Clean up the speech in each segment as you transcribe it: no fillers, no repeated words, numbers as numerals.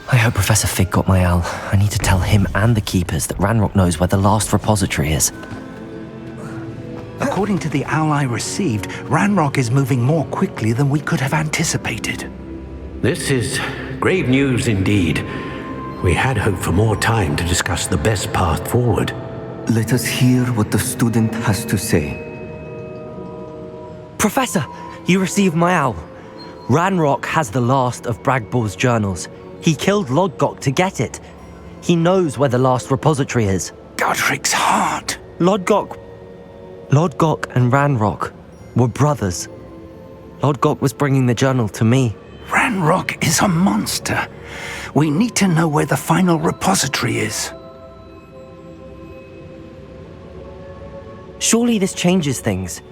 I hope Professor Fig got my owl. I need to tell him and the Keepers that Ranrock knows where the last repository is. According to the owl I received, Ranrock is moving more quickly than we could have anticipated. This is grave news indeed. We had hoped for more time to discuss the best path forward. Let us hear what the student has to say. Professor, you received my owl. Ranrock has the last of Bragbor's journals. He killed Lodgok to get it. He knows where the last repository is. Godric's heart! Lodgok and Ranrock were brothers. Lodgok was bringing the journal to me. Ranrock is a monster. We need to know where the final repository is. Surely this changes things.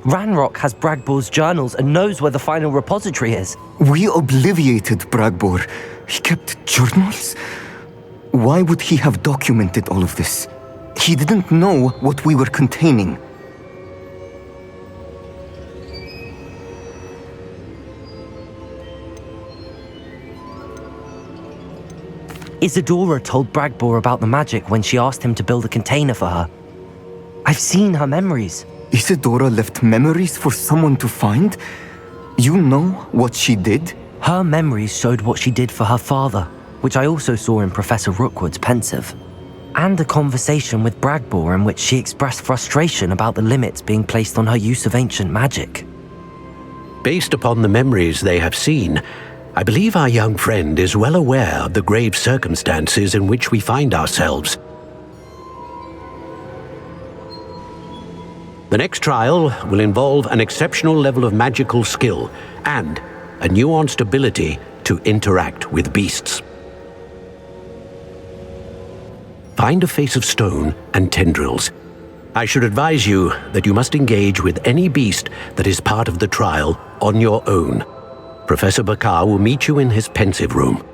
Ranrock has Bragbor's journals and knows where the final repository is. We obliviated Bragbor. He kept journals? Why would he have documented all of this? He didn't know what we were containing. Isadora told Bragbor about the magic when she asked him to build a container for her. I've seen her memories. Isadora left memories for someone to find? You know what she did? Her memories showed what she did for her father, which I also saw in Professor Rookwood's pensive. And a conversation with Bragbor in which she expressed frustration about the limits being placed on her use of ancient magic. Based upon the memories they have seen, I believe our young friend is well aware of the grave circumstances in which we find ourselves. The next trial will involve an exceptional level of magical skill and a nuanced ability to interact with beasts. Find a face of stone and tendrils. I should advise you that you must engage with any beast that is part of the trial on your own. Professor Bakar will meet you in his pensive room.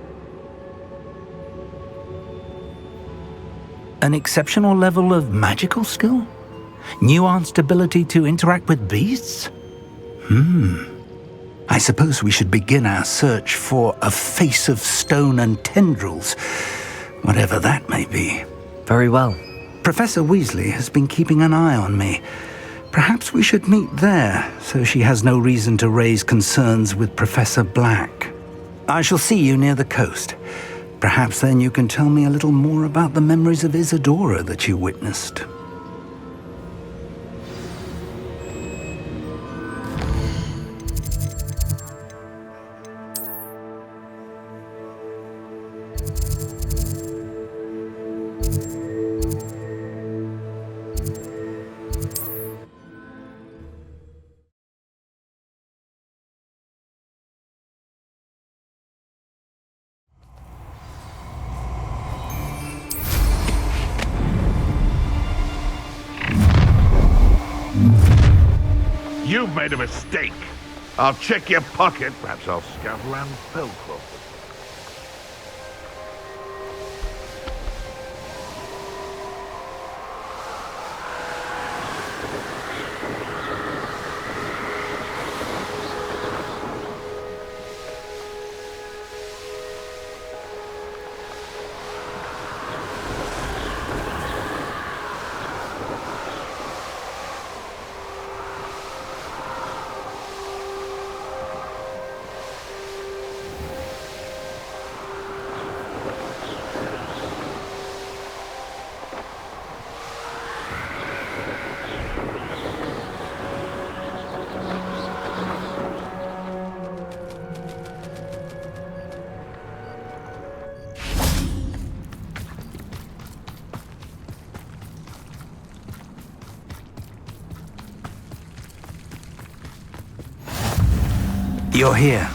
An exceptional level of magical skill? Nuanced ability to interact with beasts? I suppose we should begin our search for a face of stone and tendrils, whatever that may be. Very well. Professor Weasley has been keeping an eye on me. Perhaps we should meet there, so she has no reason to raise concerns with Professor Black. I shall see you near the coast. Perhaps then you can tell me a little more about the memories of Isadora that you witnessed. You've made a mistake. I'll check your pocket. Perhaps I'll scout around Ravenclaw. You're here.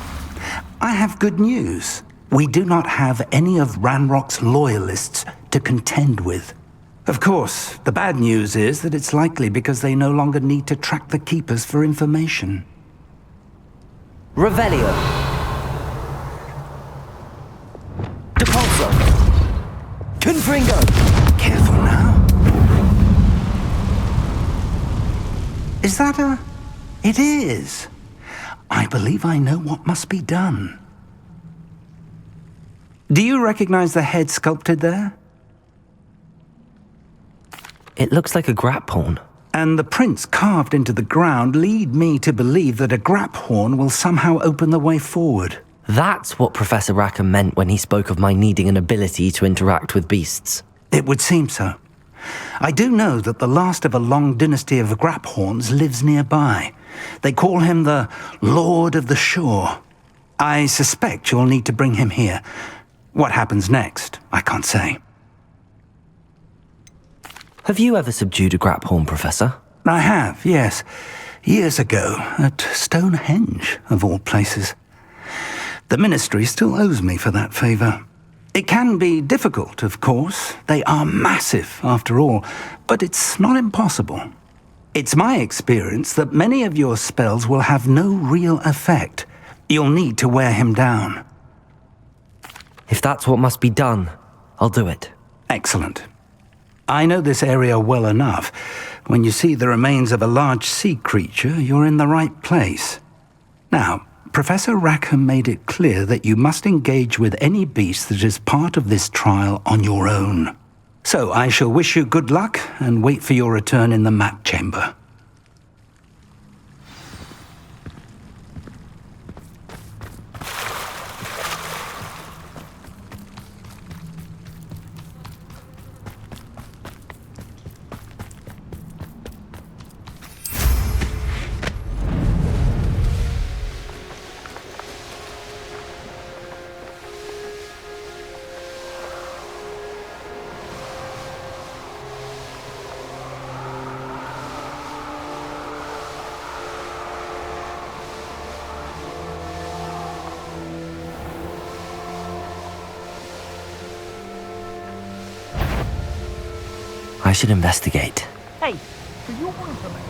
I have good news. We do not have any of Ranrock's loyalists to contend with. Of course, the bad news is that it's likely because they no longer need to track the Keepers for information. Revelio. Depulso. Confringo. Careful now. Is that a... It is. I believe I know what must be done. Do you recognize the head sculpted there? It looks like a grap horn. And the prints carved into the ground lead me to believe that a grap horn will somehow open the way forward. That's what Professor Rackham meant when he spoke of my needing an ability to interact with beasts. It would seem so. I do know that the last of a long dynasty of grap horns lives nearby. They call him the Lord of the Shore. I suspect you'll need to bring him here. What happens next, I can't say. Have you ever subdued a grap horn, Professor? I have, yes. Years ago, at Stonehenge, of all places. The Ministry still owes me for that favor. It can be difficult, of course. They are massive, after all, but it's not impossible. It's my experience that many of your spells will have no real effect. You'll need to wear him down. If that's what must be done, I'll do it. Excellent. I know this area well enough. When you see the remains of a large sea creature, you're in the right place. Now, Professor Rackham made it clear that you must engage with any beast that is part of this trial on your own. So I shall wish you good luck and wait for your return in the map chamber. I should investigate. Hey, do you want something?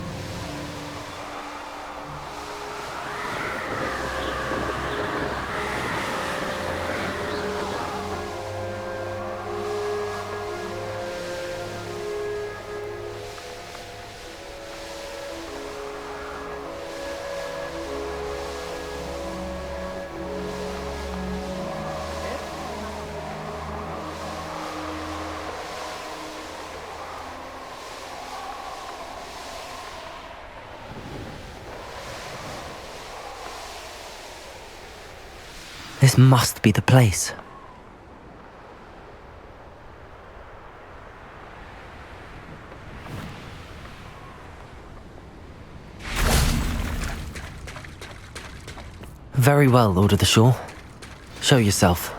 This must be the place. Very well, Lord of the Shore. Show yourself.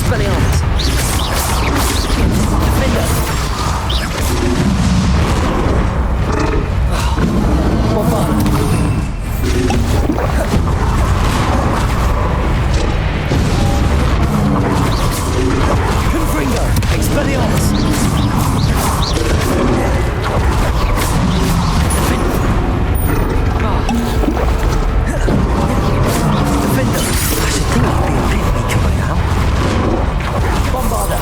Expelliarmus! Defender! Bombarda! Confringo! Expelliarmus! Defender! I should think it'd be a bit weaker by now. Bombarda!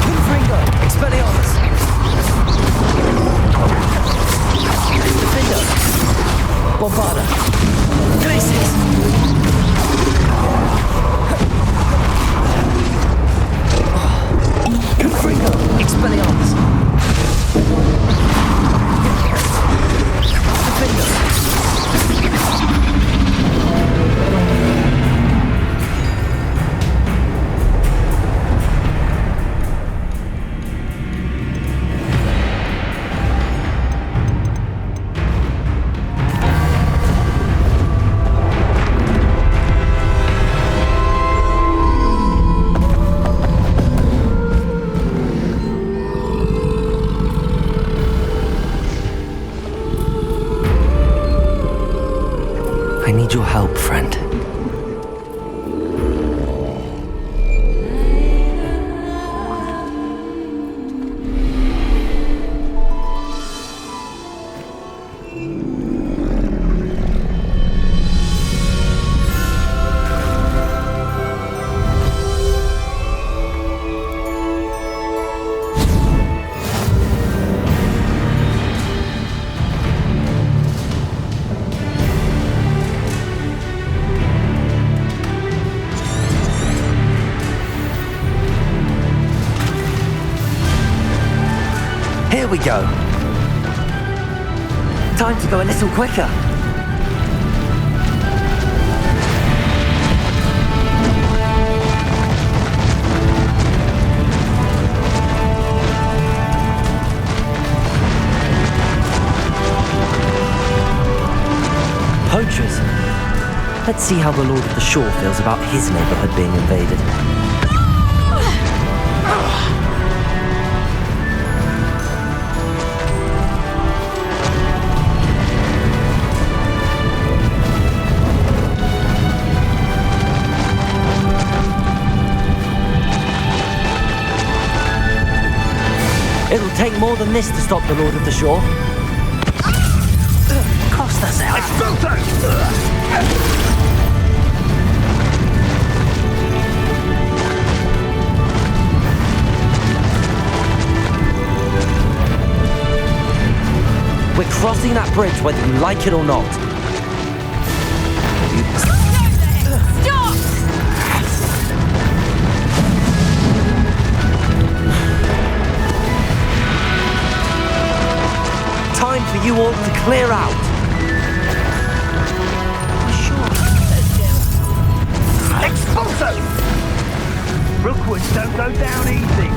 Confringo! Expelliarmus! Defender! Bombarda! Glacis! Confringo! Expelliarmus! Defender! I need your help, friend. Here we go. Time to go a little quicker. Poachers. Let's see how the Lord of the Shore feels about his neighborhood being invaded. It'll take more than this to stop the Lord of the Shore. Cost us out. We're crossing that bridge whether you like it or not. Stop! Time for you all to clear out. Expulso! Rookwoods don't go down easy.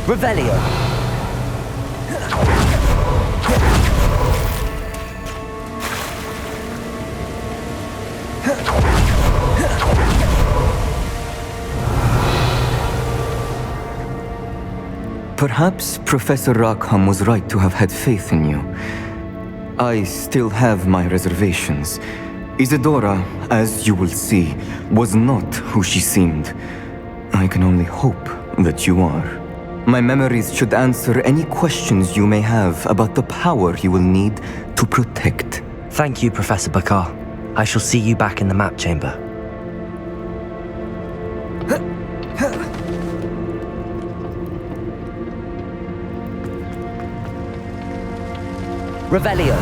Revelio. Perhaps Professor Rackham was right to have had faith in you. I still have my reservations. Isadora, as you will see, was not who she seemed. I can only hope that you are. My memories should answer any questions you may have about the power you will need to protect. Thank you, Professor Bakar. I shall see you back in the map chamber. Revelio.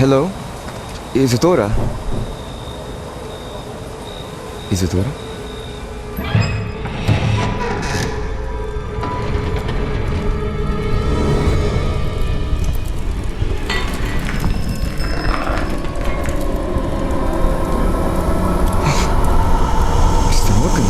Hello? Isadora? Isadora? Mr. Morgan,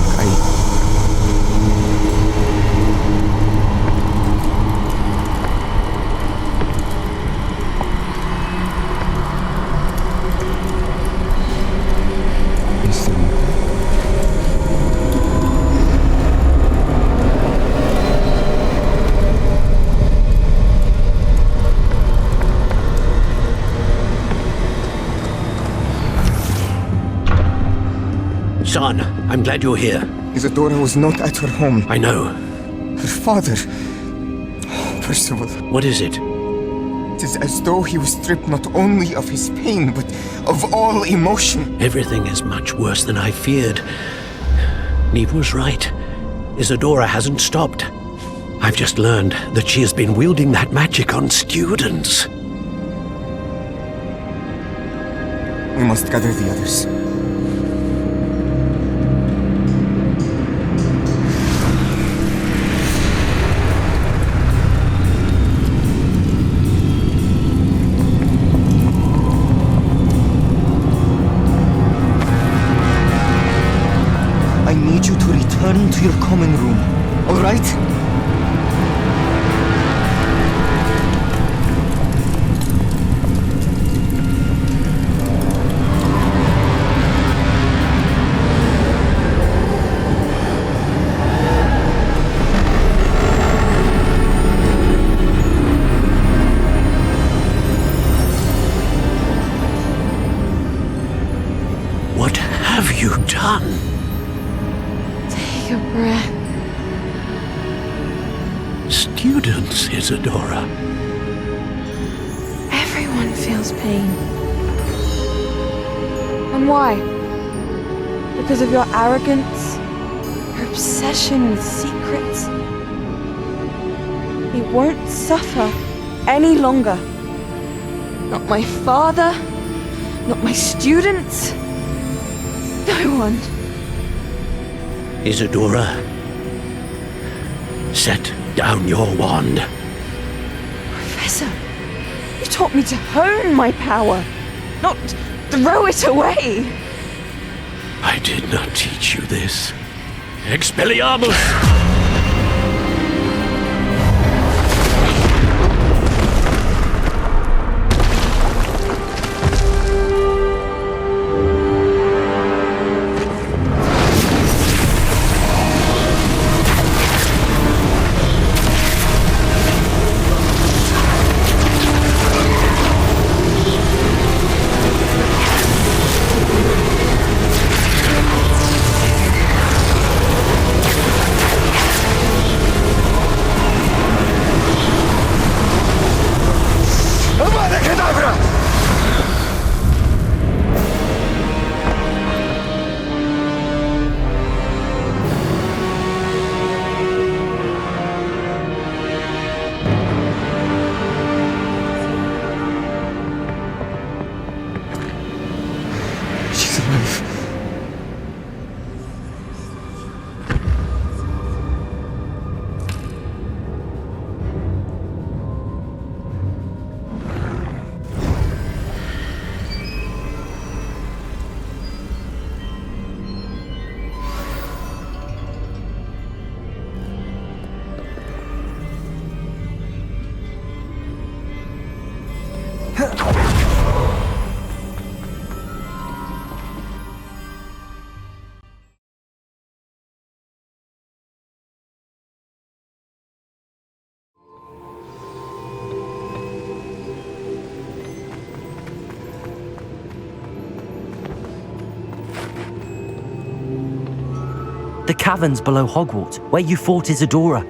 Son, I'm glad you're here. Isadora was not at her home. I know. Her father... Percival. What is it? It is as though he was stripped not only of his pain, but of all emotion. Everything is much worse than I feared. Neve was right. Isadora hasn't stopped. I've just learned that she has been wielding that magic on students. We must gather the others. I need you to return to your common room, all right? What have you done? Take a breath. Students, Isadora. Everyone feels pain. And why? Because of your arrogance? Your obsession with secrets? He won't suffer any longer. Not my father, not my students, no one. Isadora, set down your wand. Professor, you taught me to hone my power, not throw it away. I did not teach you this. Expelliarmus! caverns below Hogwarts, where you fought Isadora.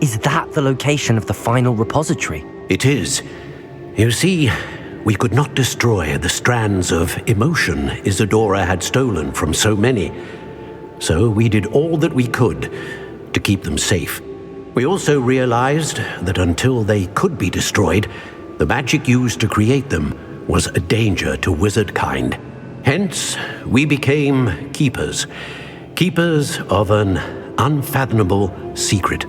Is that the location of the final repository? It is. You see, we could not destroy the strands of emotion Isadora had stolen from so many. So we did all that we could to keep them safe. We also realized that until they could be destroyed, the magic used to create them was a danger to wizard kind. Hence, we became keepers. Keepers of an unfathomable secret.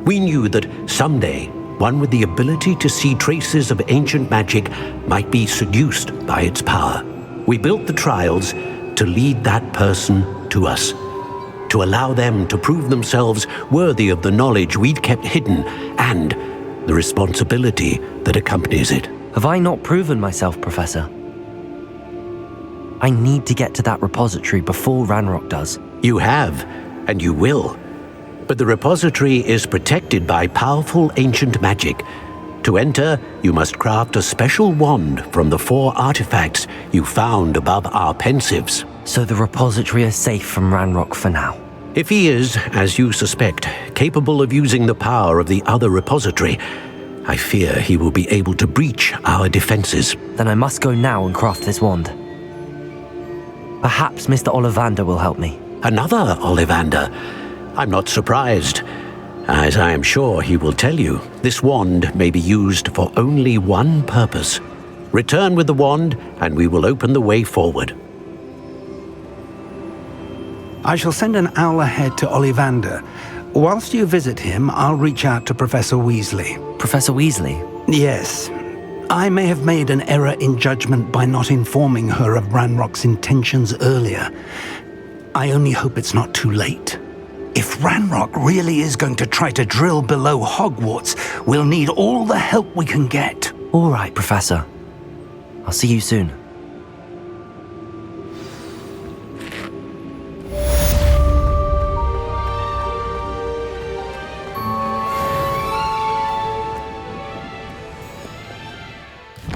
We knew that someday, one with the ability to see traces of ancient magic might be seduced by its power. We built the trials to lead that person to us, to allow them to prove themselves worthy of the knowledge we'd kept hidden and the responsibility that accompanies it. Have I not proven myself, Professor? I need to get to that repository before Ranrock does. You have, and you will. But the repository is protected by powerful ancient magic. To enter, you must craft a special wand from the 4 artifacts you found above our pensives. So the repository is safe from Ranrock for now. If he is, as you suspect, capable of using the power of the other repository, I fear he will be able to breach our defenses. Then I must go now and craft this wand. Perhaps Mr. Ollivander will help me. Another Ollivander? I'm not surprised. As I am sure he will tell you, this wand may be used for only one purpose. Return with the wand, and we will open the way forward. I shall send an owl ahead to Ollivander. Whilst you visit him, I'll reach out to Professor Weasley. Professor Weasley? Yes. I may have made an error in judgment by not informing her of Ranrock's intentions earlier. I only hope it's not too late. If Ranrock really is going to try to drill below Hogwarts, we'll need all the help we can get. All right, Professor. I'll see you soon.